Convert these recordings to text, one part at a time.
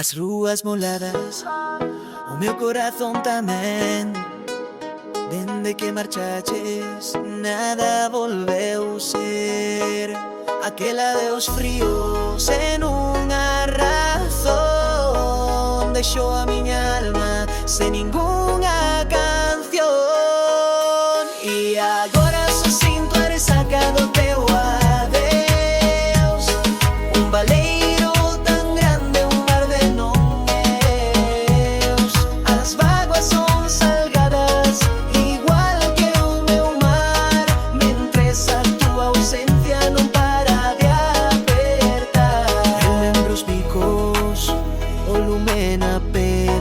As ruas moladas, o meu corazón tamén. Dende que marchaches, nada volveu ser aquel adeus fríos en unha razón. Deixou a miña alma sen ningunha canción. E agora só sinto a resaca do teu adeus. Un baleiro tan grande, un mar de non meus. As vaguas son salgadas, igual que o meu mar, mentres a tua ausencia non para de apertar. Eu lembro os bicos, o lume na pel,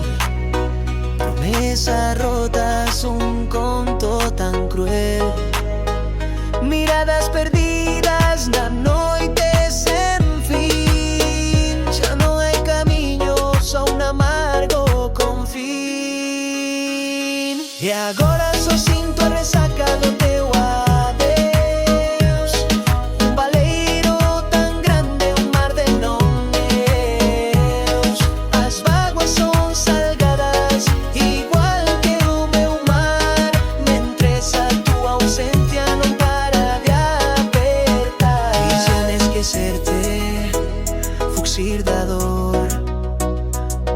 promesas rotas, un conto tan cruel. Miradas perdidas na noite sen fin. Xa non hai camiño, só un amargo con fin. E agora só sinto a resaca do teu adeus. Un baleiro tan grande, un mar de non meus. As vaguas son salgadas, igual que o meu mar, mentres a tua ausencia non para de apertar. Quixera esquecerte, fuxir da dor,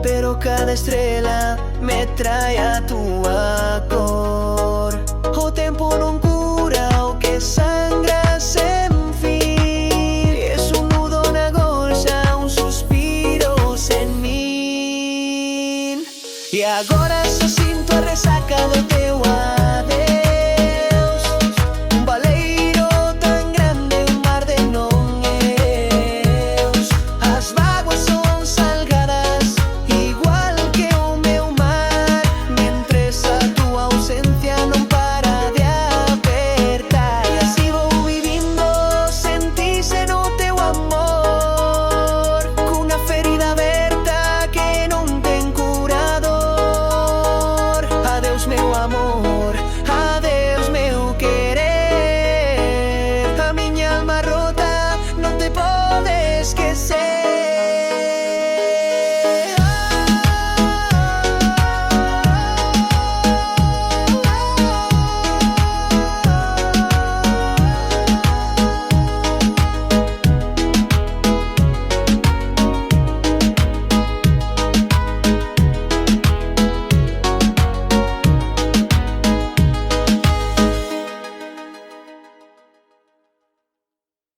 pero cada estrela me trae a tua cor. O tempo non cura o que sangra sen fin. Es un nudo na gorxa, un suspiro sen min. E agora só sinto a resaca do